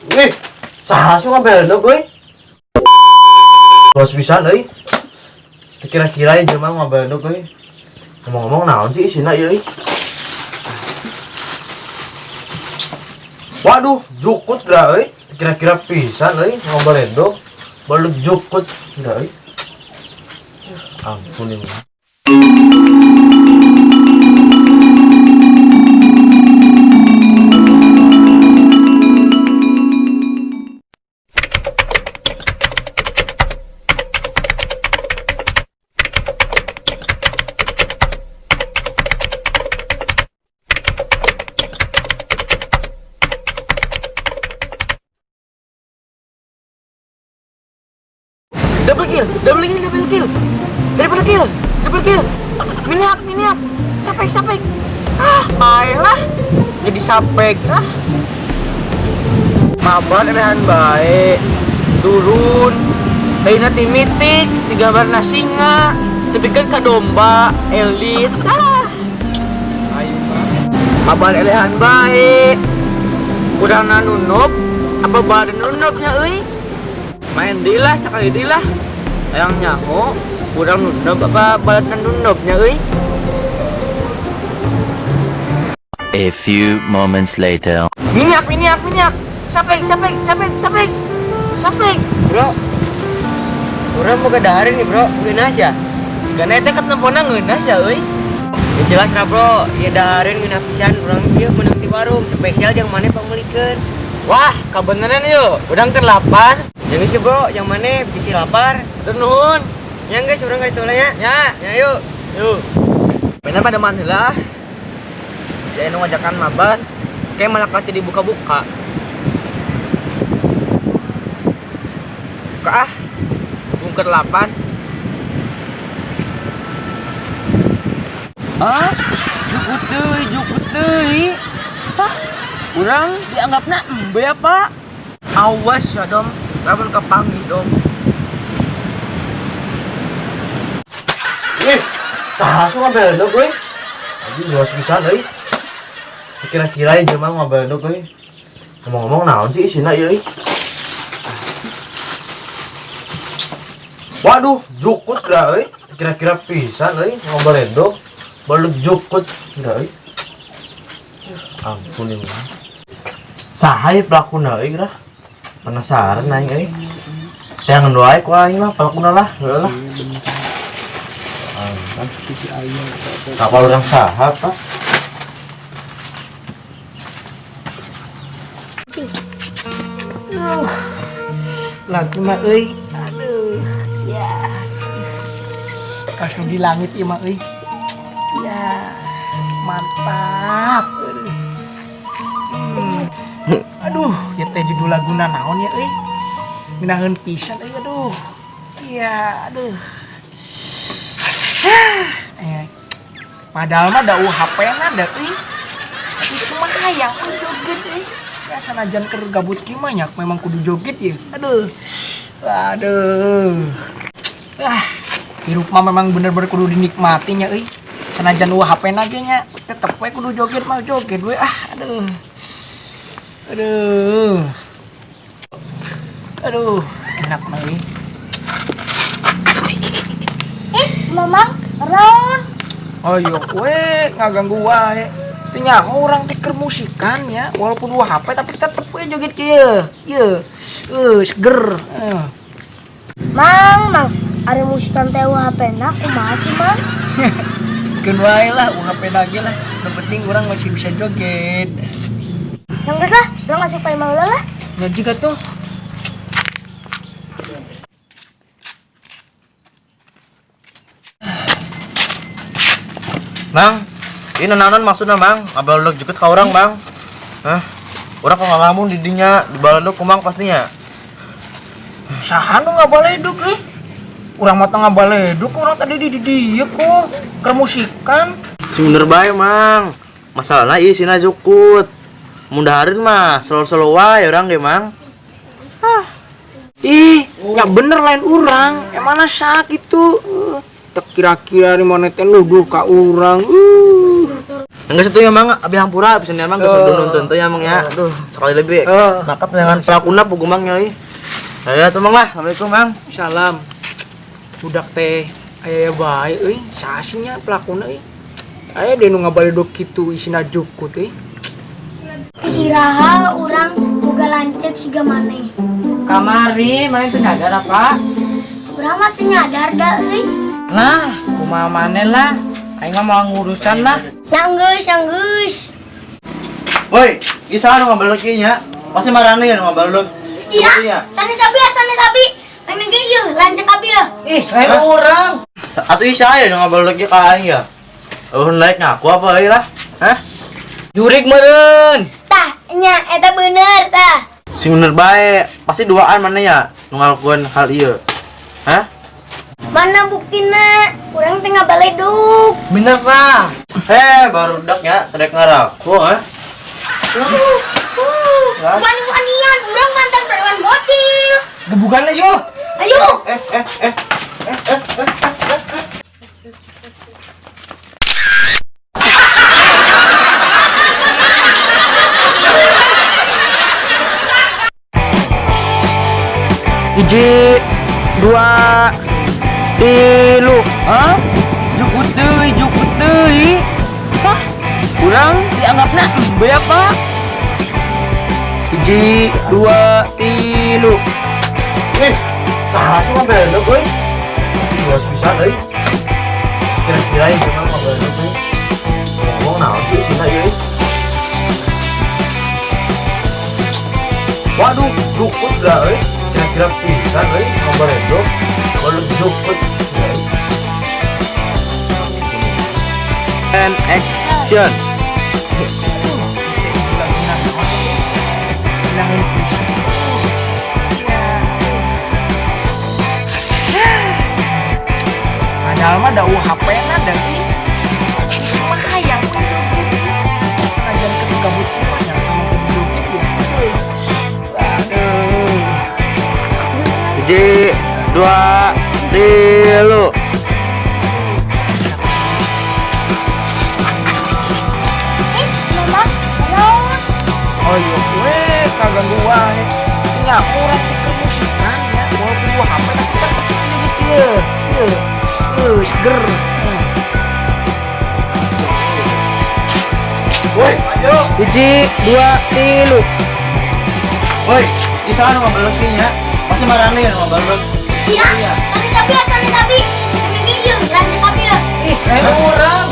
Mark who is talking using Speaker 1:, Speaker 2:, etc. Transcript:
Speaker 1: Ih, saha su ngabelok euy. Bos pisan euy. Kira-kira jelema ngabelok euy. Ngomong-ngomong naon sih isina ieu euy? Waduh, jukut dah euy. Kira-kira pisan euy ngabelok. Baru jukut dah euy. Ampun ini.
Speaker 2: Double kill. Triple kill. Miniak. Sapek. Baiklah. Jadi sapek. Mabar elehan baik. Turun. Daina tim mitik, 3 warna singa. Tapi kan ka domba, elit. Ayo mah. Mabar elehan baik. Udah nanunop. Apa badan nunopnya euy? Main dilah sekali dilah yang nyaho kurang nundop apa balatkan nundopnya euy.
Speaker 3: A few moments later.
Speaker 2: Minyak sapek
Speaker 4: Bro, orang mau ke daharin nih bro, ngeunas ya?
Speaker 2: karena itu kan tempona ngeunas ya euy.
Speaker 4: Ya jelas lah bro, ya daharin ngeunas pisan orang dia menang di warung spesial yang mana pamulikeun.
Speaker 2: Wah kabeneran yuk udang kan lapar
Speaker 4: Yang sih bro, yang mana bisi lapar?
Speaker 2: nuhun
Speaker 4: Yang guys, orang kali tolong ya.
Speaker 2: ya
Speaker 4: Ya yuk.
Speaker 2: bener pada manila saya anu ngajakan mabar kayak malah kati dibuka-buka buka bungker 8 jukut deui hah urang dianggapna embe apa awas ya dom lamun kepanggih dom.
Speaker 1: Ih, saha su ngabelok euy. Anjing bos pisan euy. Kira-kira jelema ngabelok euy. Ngomong-ngomong naon sih isina ieu euy? Waduh, jukut dah euy. Kira-kira pisan euy ngabelok. Baru jukut dah euy. Ampun ini. Saha ieu pelakuna euy gerah? Penasaran aing euy. Yang doae ku aing mah pelakuna lah, heuh lah. Kapal orang saha pak?
Speaker 4: Lagu mah euy. Aduh. Ya. Kasih di langit ieu mah euy. Ya. Mantap. Aduh, ya teh judul laguna naon ya euy? Minaheun pisan euy aduh. Iya, aduh. Padahal mah da HP-na da euy. Tapi cuma hayang euy joget euy. Ya sanajan keur gabut kieu mah nyak memang kudu joget ya. Aduh. Hirup mah memang bener-bener kudu dinikmati nya euy. Sanajan HP-na ge nya tetep we kudu joget mah joget we. Aduh, enak mah euy.
Speaker 5: Mamang, Ron.
Speaker 4: Ayo, ngaganggu wae. Tinggal orang tiker musikan ya, walaupun HP tapi tetep we joget kieu. Seger.
Speaker 5: Mang, ada musikan teh HP-na kumaha sih, Mang?
Speaker 4: Keun wae lah, HP lagi lah. Yang penting orang masih bisa joget.
Speaker 5: Yang geus lah, urang asup ka imah heula lah.
Speaker 4: Ya juga tuh.
Speaker 1: Mang, ini naon maksudnya Mang? Ngabelok jukut ka urang Mang. Hah? Urang kok ngalamun di dinya dibaledog ku Mang pastinya.
Speaker 4: Saha nu ngabaledug euy? Urang mah teh ngabaledug, urang tadi di dieu kok keur musikan.
Speaker 1: Sing bener bae Mang. Masalahna ieu sina jukut. Mundahareun mah selo-selo wae urang ge Mang.
Speaker 4: Ih, ya bener lain urang. Emana sakit tuh. Tak kira-kira di mana teh nuduh ka urang.
Speaker 1: Enggak satu ya mang, abi hampura bisa nih mang geus nonton teh ya mang ya. Aduh, sekali lebih. Nakap dengan pelakuna pugu mang nyai. Aya tuh mang lah. Assalamualaikum mang.
Speaker 4: Salam. Budak teh aya bae euy, sasinya pelakuna euy. Aya deui nu ngabaledog kitu isina jukut euy.
Speaker 5: Iraha urang boga lancet siga maneh.
Speaker 2: Kamari, mana itu nyadar apa?
Speaker 5: Urang mah teu nyadar da euy.
Speaker 2: Nah, kumaha maneh lah. Aing mah mau ngurusan lah.
Speaker 5: Sanggeus.
Speaker 1: Woi, ieu saha nu ngabalog ieu nya? Pasti marane ya nu ngabalog.
Speaker 5: Iya, sane sabi. Pengen ge ieu lancet abi ya.
Speaker 2: Ih, lain urang.
Speaker 1: Atuh ieu saha ya nu ngabalog ieu ka aing ya? Naik ngaku apa euy lah? Hah?
Speaker 2: Jurig meureun.
Speaker 5: Tah, nya eta bener tah.
Speaker 1: Sing bener bae, pasti duaan mana ya nu ngalakukeun hal ieu. Hah?
Speaker 5: Mana buktina? Urang teh ngabaledug.
Speaker 2: Bener lah.
Speaker 1: Baru dak ya, terek ngaraku, ha?
Speaker 5: Wani-wanian, urang mantan preman bocil.
Speaker 2: Gebukan aja yuk.
Speaker 5: Ayo.
Speaker 2: Hiji, dua, tilu. Hah? Jukut deui. Hah? Urang dianggapna beak pak. Hiji, dua, tilu.
Speaker 1: Saha sih ngabalog euy? Luas pisan euy. Kira-kira ieu mah ngabalog euy. Ngomong naon sih sina ieu? Waduh, dukut gak euy? Kira-kira pisan euy ngabalog. Balog dukut.
Speaker 2: And action.
Speaker 4: Padahal mah da HP-na dan mahayang kan joget. Sengaja ke gabut kumaha sama joget ya. Aduh.
Speaker 2: Hiji, dua, tilu.
Speaker 5: Mama, halo.
Speaker 4: Oh iya gue kagak gua ya. Tinggal orang pikir musikan ya. Walaupun gua HP tapi tetep gitu ya. Seger.
Speaker 1: Woi, ayo.
Speaker 2: Hiji, dua, tilu.
Speaker 1: Woi, ieu saha nu ngabalog ieu nya? Pasti marane ya nu ngabalog.
Speaker 5: Iya, sane sabi. Pengen ge ieu lancet abi ya.
Speaker 2: Ih, lain urang.